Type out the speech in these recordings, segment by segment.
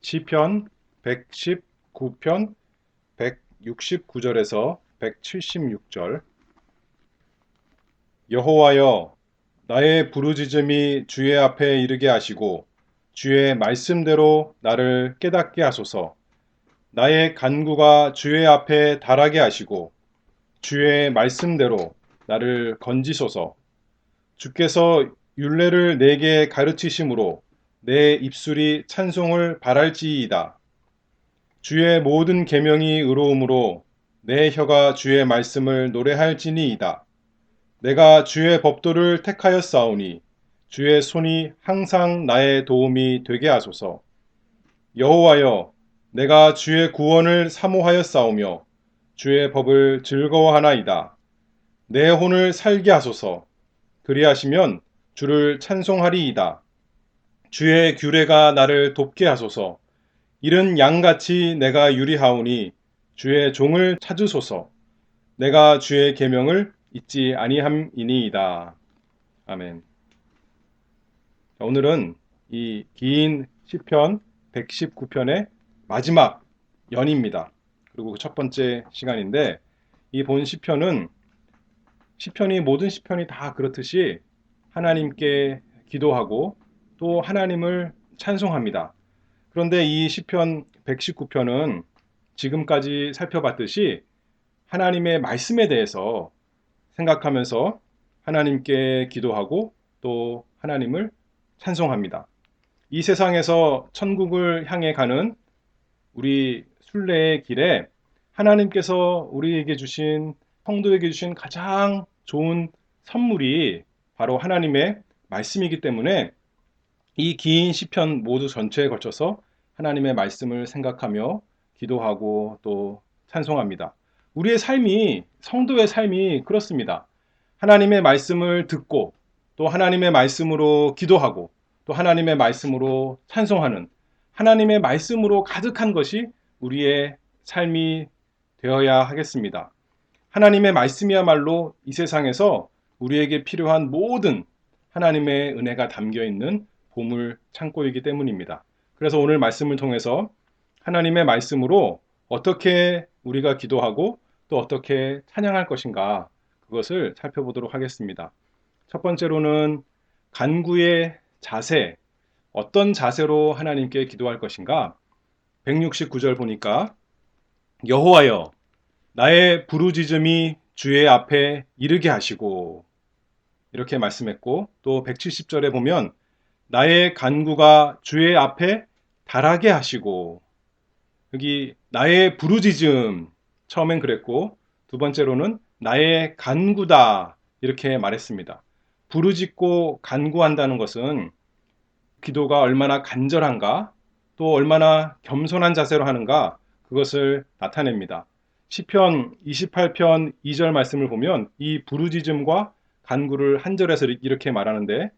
시편 119편 169절에서 176절. 여호와여, 나의 부르짖음이 주의 앞에 이르게 하시고 주의 말씀대로 나를 깨닫게 하소서. 나의 간구가 주의 앞에 달하게 하시고 주의 말씀대로 나를 건지소서. 주께서 율례를 내게 가르치심으로 내 입술이 찬송을 바랄지이다. 주의 모든 계명이 의로우므로 내 혀가 주의 말씀을 노래할지니이다. 내가 주의 법도를 택하였사오니 주의 손이 항상 나의 도움이 되게 하소서. 여호와여, 내가 주의 구원을 사모하였사오며 주의 법을 즐거워하나이다. 내 혼을 살게 하소서. 그리하시면 주를 찬송하리이다. 주의 규례가 나를 돕게 하소서. 이른 양같이 내가 유리하오니 주의 종을 찾으소서. 내가 주의 계명을 잊지 아니함이니이다. 아멘. 오늘은 이 긴 시편 119편의 마지막 연입니다. 그리고 그 첫 번째 시간인데, 이 본 시편은 시편이 모든 시편이 다 그렇듯이 하나님께 기도하고 또 하나님을 찬송합니다. 그런데 이 시편 119편은 지금까지 살펴봤듯이 하나님의 말씀에 대해서 생각하면서 하나님께 기도하고 또 하나님을 찬송합니다. 이 세상에서 천국을 향해 가는 우리 순례의 길에 하나님께서 우리에게 주신, 성도에게 주신 가장 좋은 선물이 바로 하나님의 말씀이기 때문에 이 긴 시편 모두 전체에 걸쳐서 하나님의 말씀을 생각하며 기도하고 또 찬송합니다. 우리의 삶이, 성도의 삶이 그렇습니다. 하나님의 말씀을 듣고 또 하나님의 말씀으로 기도하고 또 하나님의 말씀으로 찬송하는, 하나님의 말씀으로 가득한 것이 우리의 삶이 되어야 하겠습니다. 하나님의 말씀이야말로 이 세상에서 우리에게 필요한 모든 하나님의 은혜가 담겨 있는 보물 창고이기 때문입니다. 그래서 오늘 말씀을 통해서 하나님의 말씀으로 어떻게 우리가 기도하고 또 어떻게 찬양할 것인가, 그것을 살펴보도록 하겠습니다. 첫 번째로는 간구의 자세, 어떤 자세로 하나님께 기도할 것인가. 169절 보니까 여호와여, 나의 부르짖음이 주의 앞에 이르게 하시고, 이렇게 말씀했고, 또 170절에 보면 나의 간구가 주의 앞에 달하게 하시고, 여기 나의 부르짖음, 처음엔 그랬고 두 번째로는 나의 간구다, 이렇게 말했습니다. 부르짖고 간구한다는 것은 기도가 얼마나 간절한가, 또 얼마나 겸손한 자세로 하는가, 그것을 나타냅니다. 시편 28편 2절 말씀을 보면 이 부르짖음과 간구를 한 절에서 이렇게 말하는데,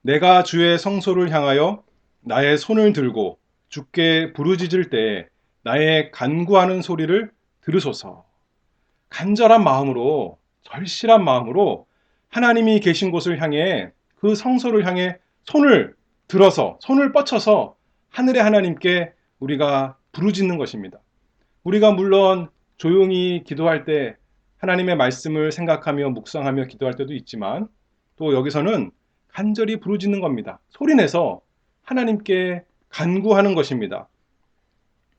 내가 주의 성소를 향하여 나의 손을 들고 주께 부르짖을 때 나의 간구하는 소리를 들으소서. 간절한 마음으로, 절실한 마음으로 하나님이 계신 곳을 향해, 그 성소를 향해 손을 들어서, 손을 뻗쳐서 하늘의 하나님께 우리가 부르짖는 것입니다. 우리가 물론 조용히 기도할 때 하나님의 말씀을 생각하며 묵상하며 기도할 때도 있지만, 또 여기서는 간절히 부르짖는 겁니다. 소리내서 하나님께 간구하는 것입니다.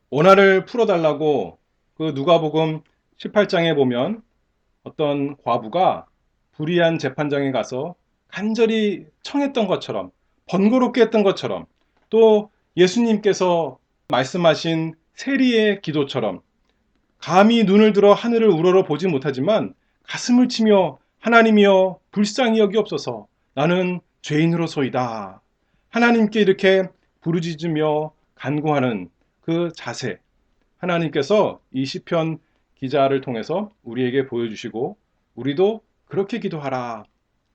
원한을 풀어달라고 그 누가복음 18장에 보면 어떤 과부가 불의한 재판장에 가서 간절히 청했던 것처럼, 번거롭게 했던 것처럼, 또 예수님께서 말씀하신 세리의 기도처럼 감히 눈을 들어 하늘을 우러러 보지 못하지만 가슴을 치며 하나님이여 불쌍히 여기옵소서, 나는 죄인으로소이다, 하나님께 이렇게 부르짖으며 간구하는 그 자세, 하나님께서 이 시편 기자를 통해서 우리에게 보여주시고 우리도 그렇게 기도하라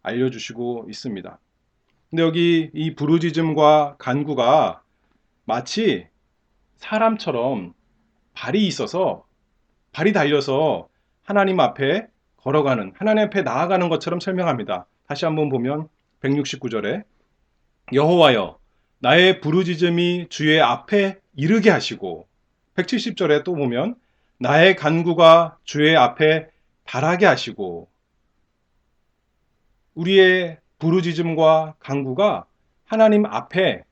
알려주시고 있습니다. 근데 여기 이 부르짖음과 간구가 마치 사람처럼 발이 있어서, 발이 달려서 하나님 앞에 걸어가는, 하나님 앞에 나아가는 것처럼 설명합니다. 다시 한번 보면 169절에 여호와여, 나의 부르짖음이 주의 앞에 이르게 하시고 170절에 또 보면 나의 간구가 주의 앞에 달하게 하시고 우리의 부르짖음과 간구가 하나님 앞에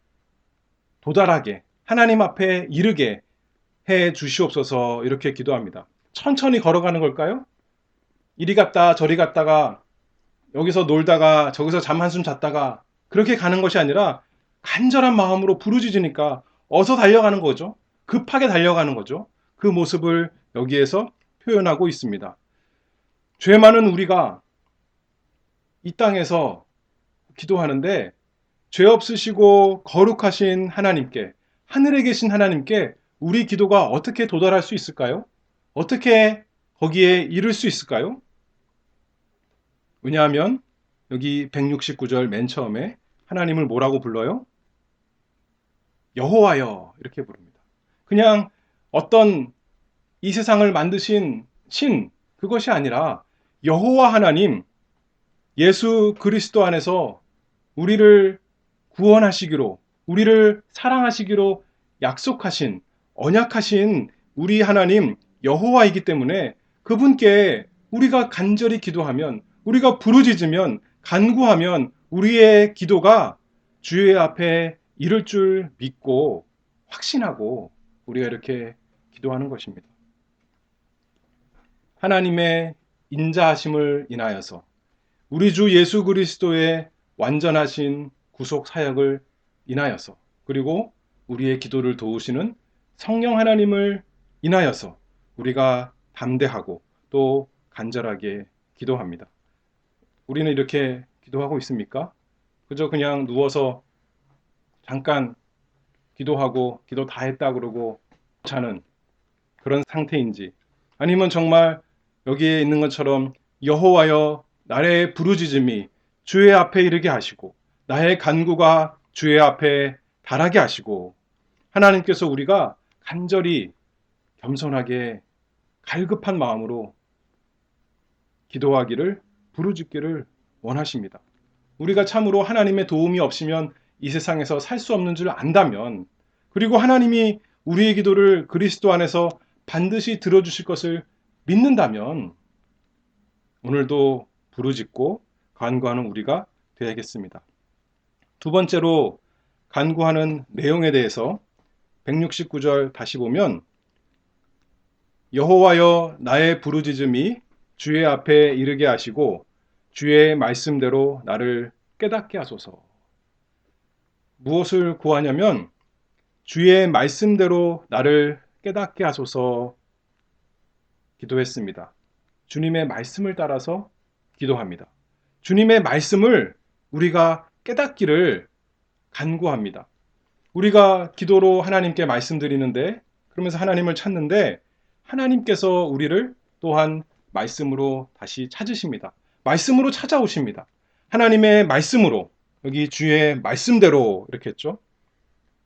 도달하게 하나님 앞에 이르게 해 주시옵소서 이렇게 기도합니다. 천천히 걸어가는 걸까요? 이리 갔다 저리 갔다가 여기서 놀다가 저기서 잠 한숨 잤다가 그렇게 가는 것이 아니라 간절한 마음으로 부르짖으니까 어서 달려가는 거죠. 급하게 달려가는 거죠. 그 모습을 여기에서 표현하고 있습니다. 죄 많은 우리가 이 땅에서 기도하는데 죄 없으시고 거룩하신 하나님께, 하늘에 계신 하나님께 우리 기도가 어떻게 도달할 수 있을까요? 어떻게 거기에 이를 수 있을까요? 왜냐하면 여기 169절 맨 처음에 하나님을 뭐라고 불러요? 여호와여 이렇게 부릅니다. 그냥 어떤 이 세상을 만드신 신 그것이 아니라 여호와 하나님 예수 그리스도 안에서 우리를 구원하시기로 우리를 사랑하시기로 약속하신 언약하신 우리 하나님 여호와이기 때문에 그분께 우리가 간절히 기도하면 우리가 부르짖으면 간구하면 우리의 기도가 주의 앞에 이를 줄 믿고 확신하고 우리가 이렇게 기도하는 것입니다. 하나님의 인자하심을 인하여서 우리 주 예수 그리스도의 완전하신 구속 사역을 인하여서 그리고 우리의 기도를 도우시는 성령 하나님을 인하여서 우리가 담대하고 또 간절하게 기도합니다. 우리는 이렇게 기도하고 있습니까? 그저 그냥 누워서 잠깐 기도하고 기도 다 했다 그러고 자는 그런 상태인지 아니면 정말 여기에 있는 것처럼 여호와여 나의 부르짖음이 주의 앞에 이르게 하시고 나의 간구가 주의 앞에 달하게 하시고 하나님께서 우리가 간절히 겸손하게 갈급한 마음으로 기도하기를 부르짖기를 원하십니다. 우리가 참으로 하나님의 도움이 없으면 이 세상에서 살 수 없는 줄 안다면 그리고 하나님이 우리의 기도를 그리스도 안에서 반드시 들어주실 것을 믿는다면 오늘도 부르짖고 간구하는 우리가 되야겠습니다. 두 번째로 간구하는 내용에 대해서 169절 다시 보면 여호와여 나의 부르짖음이 주의 앞에 이르게 하시고 주의 말씀대로 나를 깨닫게 하소서. 무엇을 구하냐면 주의 말씀대로 나를 깨닫게 하소서 기도했습니다. 주님의 말씀을 따라서 기도합니다. 주님의 말씀을 우리가 깨닫기를 간구합니다. 우리가 기도로 하나님께 말씀드리는데 그러면서 하나님을 찾는데 하나님께서 우리를 또한 말씀으로 다시 찾으십니다. 말씀으로 찾아오십니다. 하나님의 말씀으로 여기 주의 말씀대로 이렇게 했죠.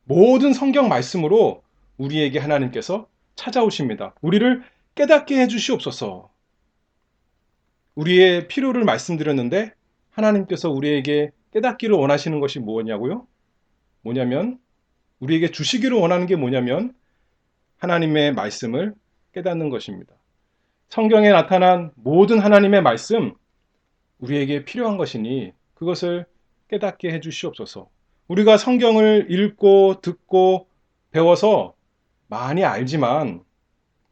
모든 성경 말씀으로 우리에게 하나님께서 찾아오십니다. 우리를 깨닫게 해주시옵소서. 우리의 필요를 말씀드렸는데 하나님께서 우리에게 깨닫기를 원하시는 것이 뭐냐고요? 뭐냐면 우리에게 주시기를 원하는 게 뭐냐면 하나님의 말씀을 깨닫는 것입니다. 성경에 나타난 모든 하나님의 말씀 우리에게 필요한 것이니 그것을 깨닫게 해주시옵소서. 우리가 성경을 읽고 듣고 배워서 많이 알지만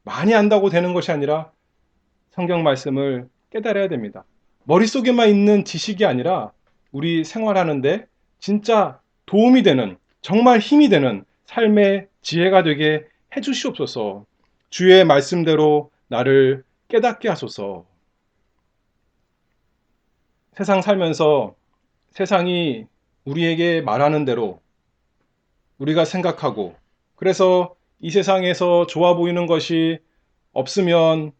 많이 안다고 되는 것이 아니라 성경 말씀을 깨달아야 됩니다. 머릿속에만 있는 지식이 아니라 우리 생활하는데 진짜 도움이 되는 정말 힘이 되는 삶의 지혜가 되게 해주시옵소서. 주의 말씀대로 나를 깨닫게 하소서. 세상 살면서 세상이 우리에게 말하는 대로 우리가 생각하고 그래서 이 세상에서 좋아 보이는 것이 없으면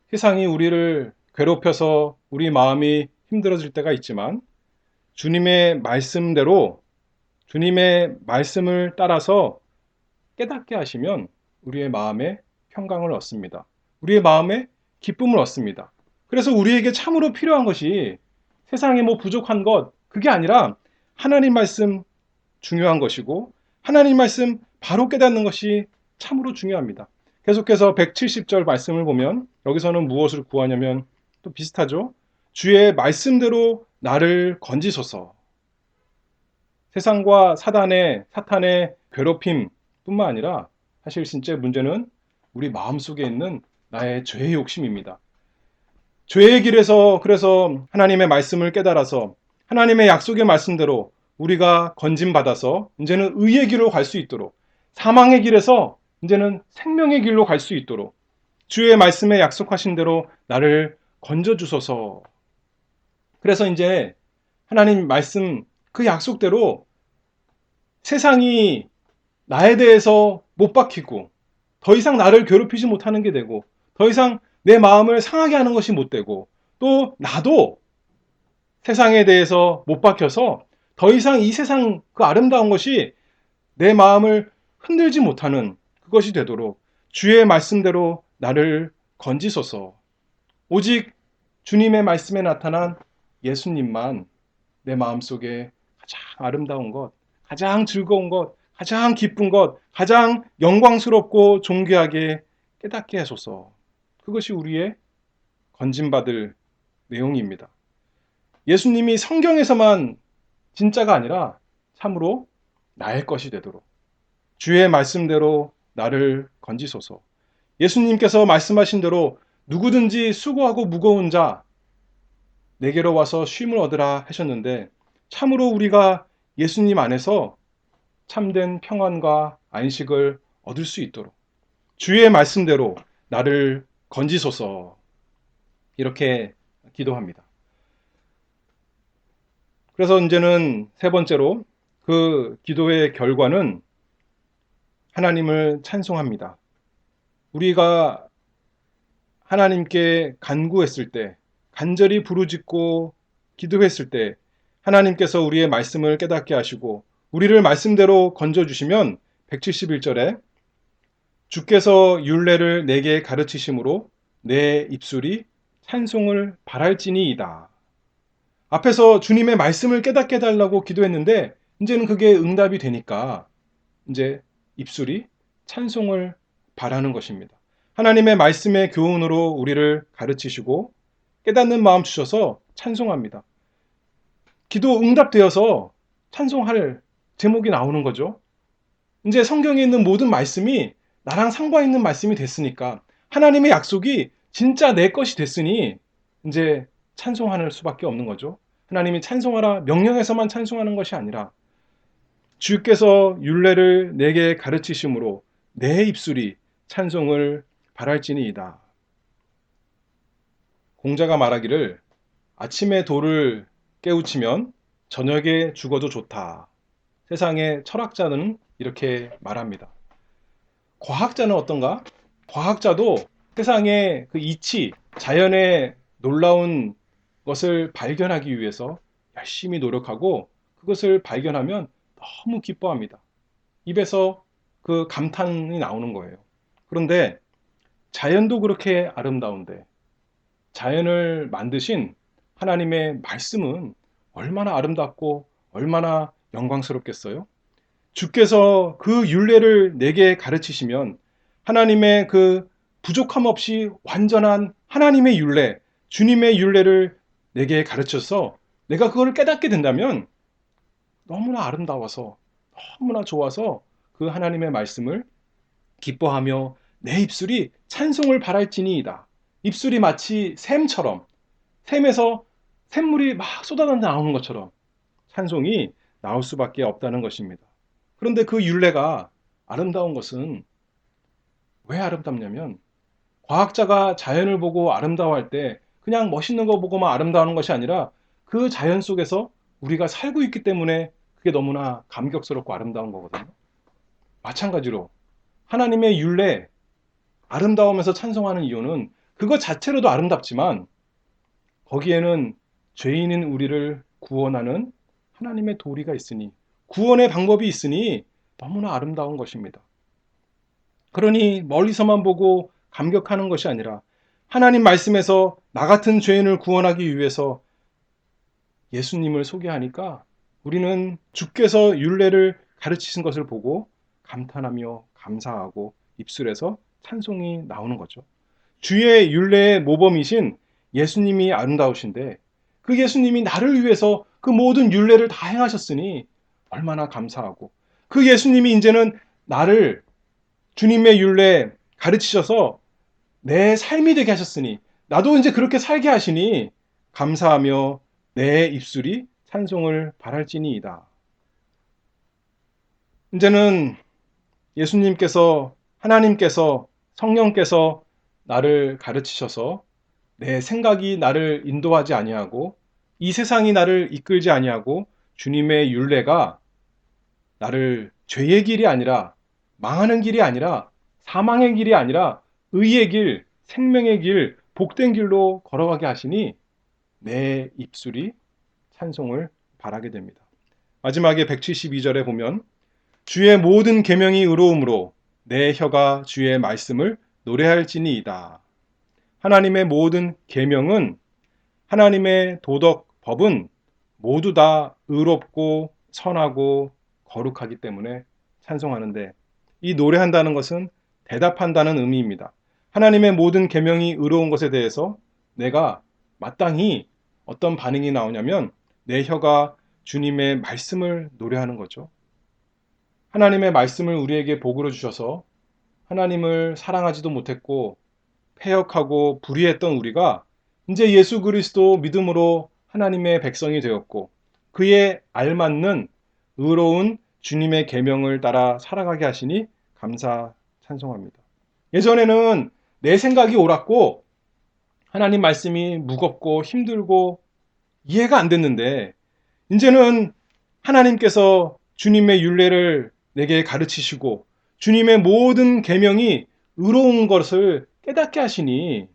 세상이 우리를 괴롭혀서 우리 마음이 힘들어질 때가 있지만 주님의 말씀대로 주님의 말씀을 따라서 깨닫게 하시면 우리의 마음에 평강을 얻습니다. 우리의 마음에 기쁨을 얻습니다. 그래서 우리에게 참으로 필요한 것이 세상에 뭐 부족한 것 그게 아니라 하나님 말씀 중요한 것이고 하나님 말씀 바로 깨닫는 것이 참으로 중요합니다. 계속해서 170절 말씀을 보면 여기서는 무엇을 구하냐면 또 비슷하죠. 주의 말씀대로 나를 건지소서. 세상과 사탄의 괴롭힘 뿐만 아니라 사실 진짜 문제는 우리 마음속에 있는 나의 죄의 욕심입니다. 죄의 길에서 그래서 하나님의 말씀을 깨달아서 하나님의 약속의 말씀대로 우리가 건짐받아서 이제는 의의 길로 갈 수 있도록 사망의 길에서 이제는 생명의 길로 갈 수 있도록 주의 말씀에 약속하신 대로 나를 건져주소서. 그래서 이제 하나님 말씀 그 약속대로 세상이 나에 대해서 못 박히고 더 이상 나를 괴롭히지 못하는 게 되고 더 이상 내 마음을 상하게 하는 것이 못 되고 또 나도 세상에 대해서 못 박혀서 더 이상 이 세상 그 아름다운 것이 내 마음을 흔들지 못하는 그것이 되도록 주의 말씀대로 나를 건지소서. 오직 주님의 말씀에 나타난 예수님만 내 마음속에 가장 아름다운 것, 가장 즐거운 것, 가장 기쁜 것, 가장 영광스럽고 존귀하게 깨닫게 하소서. 그것이 우리의 건진받을 내용입니다. 예수님이 성경에서만 진짜가 아니라 참으로 나의 것이 되도록 주의 말씀대로 나를 건지소서. 예수님께서 말씀하신 대로 누구든지 수고하고 무거운 자 내게로 와서 쉼을 얻으라 하셨는데 참으로 우리가 예수님 안에서 참된 평안과 안식을 얻을 수 있도록 주의 말씀대로 나를 건지소서 이렇게 기도합니다. 그래서 이제는 세 번째로 그 기도의 결과는 하나님을 찬송합니다. 우리가 하나님께 간구했을 때, 간절히 부르짖고 기도했을 때 하나님께서 우리의 말씀을 깨닫게 하시고 우리를 말씀대로 건져주시면 171절에 주께서 율례를 내게 가르치심으로 내 입술이 찬송을 바랄지니이다. 앞에서 주님의 말씀을 깨닫게 해달라고 기도했는데 이제는 그게 응답이 되니까 이제 입술이 찬송을 바라는 것입니다. 하나님의 말씀의 교훈으로 우리를 가르치시고 깨닫는 마음 주셔서 찬송합니다. 기도 응답되어서 찬송할 제목이 나오는 거죠. 이제 성경에 있는 모든 말씀이 나랑 상관있는 말씀이 됐으니까 하나님의 약속이 진짜 내 것이 됐으니 이제 찬송할 수밖에 없는 거죠. 하나님이 찬송하라 명령해서만 찬송하는 것이 아니라 주께서 율례를 내게 가르치심으로 내 입술이 찬송을 바랄지니이다. 공자가 말하기를 아침에 돌을 깨우치면 저녁에 죽어도 좋다. 세상의 철학자는 이렇게 말합니다. 과학자는 어떤가? 과학자도 세상의 그 이치, 자연의 놀라운 것을 발견하기 위해서 열심히 노력하고 그것을 발견하면 너무 기뻐합니다. 입에서 그 감탄이 나오는 거예요. 그런데 자연도 그렇게 아름다운데 자연을 만드신 하나님의 말씀은 얼마나 아름답고 얼마나 영광스럽겠어요? 주께서 그 율례를 내게 가르치시면 하나님의 그 부족함 없이 완전한 하나님의 율례, 주님의 율례를 내게 가르쳐서 내가 그걸 깨닫게 된다면 너무나 아름다워서 너무나 좋아서 그 하나님의 말씀을 기뻐하며 내 입술이 찬송을 바랄지니이다. 입술이 마치 샘처럼 샘에서 샘물이 막 쏟아져 나오는 것처럼 찬송이 나올 수밖에 없다는 것입니다. 그런데 그 율례가 아름다운 것은 왜 아름답냐면 과학자가 자연을 보고 아름다워할 때 그냥 멋있는 거 보고만 아름다워하는 것이 아니라 그 자연 속에서 우리가 살고 있기 때문에 그게 너무나 감격스럽고 아름다운 거거든요. 마찬가지로 하나님의 율례 아름다우면서 찬송하는 이유는 그것 자체로도 아름답지만 거기에는 죄인인 우리를 구원하는 하나님의 도리가 있으니 구원의 방법이 있으니 너무나 아름다운 것입니다. 그러니 멀리서만 보고 감격하는 것이 아니라 하나님 말씀에서 나 같은 죄인을 구원하기 위해서 예수님을 소개하니까 우리는 주께서 율례를 가르치신 것을 보고 감탄하며 감사하고 입술에서 찬송이 나오는 거죠. 주의 율례의 모범이신 예수님이 아름다우신데 그 예수님이 나를 위해서 그 모든 율례를 다 행하셨으니 얼마나 감사하고, 그 예수님이 이제는 나를 주님의 율례 가르치셔서 내 삶이 되게 하셨으니 나도 이제 그렇게 살게 하시니 감사하며 내 입술이 찬송을 바랄지니이다. 이제는 예수님께서, 하나님께서, 성령께서 나를 가르치셔서 내 생각이 나를 인도하지 아니하고 이 세상이 나를 이끌지 아니하고 주님의 율례가 나를 죄의 길이 아니라, 망하는 길이 아니라, 사망의 길이 아니라 의의 길, 생명의 길, 복된 길로 걸어가게 하시니 내 입술이 찬송을 바라게 됩니다. 마지막에 172절에 보면 주의 모든 계명이 의로움으로 내 혀가 주의 말씀을 노래할지니이다. 하나님의 모든 계명은, 하나님의 도덕 법은 모두 다 의롭고 선하고 거룩하기 때문에 찬송하는데, 이 노래한다는 것은 대답한다는 의미입니다. 하나님의 모든 계명이 의로운 것에 대해서 내가 마땅히 어떤 반응이 나오냐면 내 혀가 주님의 말씀을 노래하는 거죠. 하나님의 말씀을 우리에게 복으로 주셔서 하나님을 사랑하지도 못했고 패역하고 불의했던 우리가 이제 예수 그리스도 믿음으로 하나님의 백성이 되었고 그에 알맞는 의로운 주님의 계명을 따라 살아가게 하시니 감사 찬송합니다. 예전에는 내 생각이 옳았고 하나님 말씀이 무겁고 힘들고 이해가 안 됐는데 이제는 하나님께서 주님의 율례를 내게 가르치시고 주님의 모든 계명이 의로운 것을 깨닫게 하시니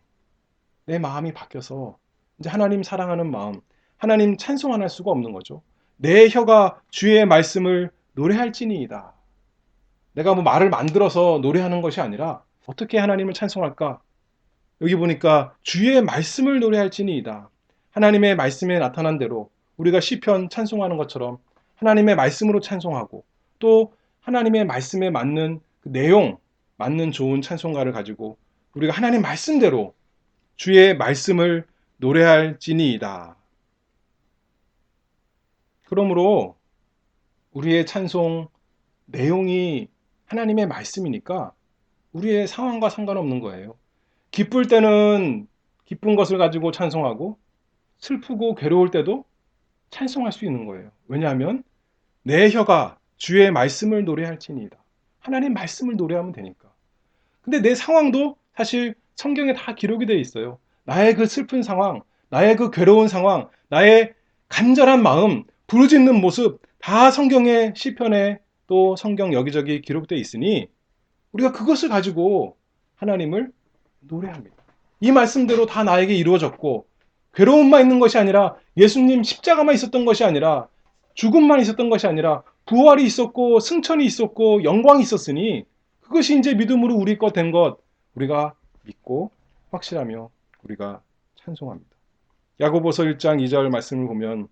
내 마음이 바뀌어서 이제 하나님 사랑하는 마음, 하나님 찬송 안 할 수가 없는 거죠. 내 혀가 주의 말씀을 노래할지니이다. 내가 뭐 말을 만들어서 노래하는 것이 아니라 어떻게 하나님을 찬송할까? 여기 보니까 주의 말씀을 노래할지니이다. 하나님의 말씀에 나타난 대로 우리가 시편 찬송하는 것처럼 하나님의 말씀으로 찬송하고 또 하나님의 말씀에 맞는 그 내용, 맞는 좋은 찬송가를 가지고 우리가 하나님 말씀대로 주의 말씀을 노래할지니이다. 그러므로 우리의 찬송 내용이 하나님의 말씀이니까 우리의 상황과 상관없는 거예요. 기쁠 때는 기쁜 것을 가지고 찬송하고 슬프고 괴로울 때도 찬송할 수 있는 거예요. 왜냐하면 내 혀가 주의 말씀을 노래할지니이다. 하나님 말씀을 노래하면 되니까. 근데 내 상황도 사실 성경에 다 기록이 되어 있어요. 나의 그 슬픈 상황, 나의 그 괴로운 상황, 나의 간절한 마음, 부르짖는 모습 다 성경의 시편에 또 성경 여기저기 기록되어 있으니 우리가 그것을 가지고 하나님을 노래합니다. 이 말씀대로 다 나에게 이루어졌고 괴로움만 있는 것이 아니라 예수님 십자가만 있었던 것이 아니라 죽음만 있었던 것이 아니라 부활이 있었고 승천이 있었고 영광이 있었으니 그것이 이제 믿음으로 우리 것 된 것 우리가 믿고 확실하며 우리가 찬송합니다. 야고보서 1장 2절 말씀을 보면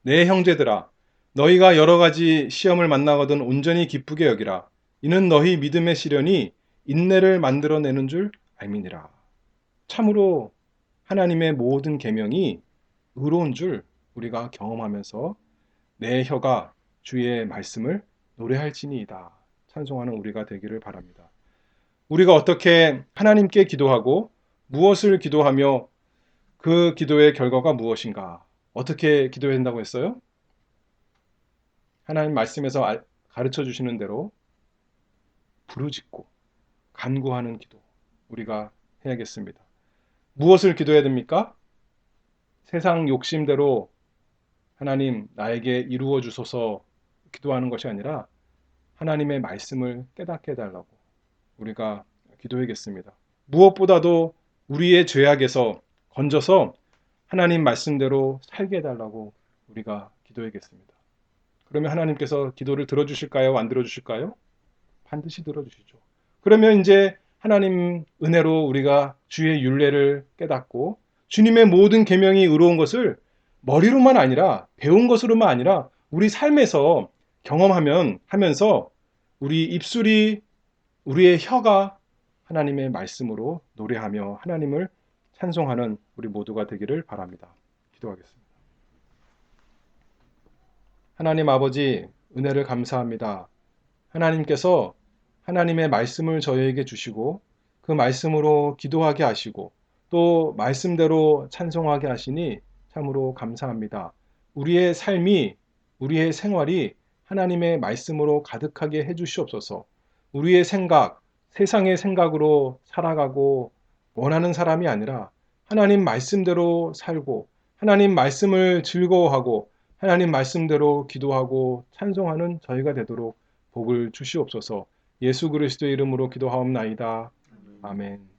내 형제들아 너희가 여러 가지 시험을 만나거든 온전히 기쁘게 여기라. 이는 너희 믿음의 시련이 인내를 만들어내는 줄 알미니라. 참으로 하나님의 모든 계명이 의로운 줄 우리가 경험하면서 내 혀가 주의 말씀을 노래할지니이다. 찬송하는 우리가 되기를 바랍니다. 우리가 어떻게 하나님께 기도하고 무엇을 기도하며 그 기도의 결과가 무엇인가? 어떻게 기도해야 된다고 했어요? 하나님 말씀에서 가르쳐 주시는 대로 부르짖고 간구하는 기도 우리가 해야겠습니다. 무엇을 기도해야 됩니까? 세상 욕심대로 하나님 나에게 이루어 주소서 기도하는 것이 아니라 하나님의 말씀을 깨닫게 해달라고 우리가 기도하겠습니다. 무엇보다도 우리의 죄악에서 건져서 하나님 말씀대로 살게 해달라고 우리가 기도하겠습니다. 그러면 하나님께서 기도를 들어주실까요? 안 들어주실까요? 반드시 들어주시죠. 그러면 이제 하나님 은혜로 우리가 주의 율례를 깨닫고 주님의 모든 계명이 의로운 것을 머리로만 아니라 배운 것으로만 아니라 우리 삶에서 하면서 우리 입술이 우리의 혀가 하나님의 말씀으로 노래하며 하나님을 찬송하는 우리 모두가 되기를 바랍니다. 기도하겠습니다. 하나님 아버지, 은혜를 감사합니다. 하나님께서 하나님의 말씀을 저희에게 주시고 그 말씀으로 기도하게 하시고 또 말씀대로 찬송하게 하시니 참으로 감사합니다. 우리의 삶이, 우리의 생활이 하나님의 말씀으로 가득하게 해주시옵소서. 우리의 생각, 세상의 생각으로 살아가고 원하는 사람이 아니라 하나님 말씀대로 살고 하나님 말씀을 즐거워하고 하나님 말씀대로 기도하고 찬송하는 저희가 되도록 복을 주시옵소서. 예수 그리스도의 이름으로 기도하옵나이다. 아멘.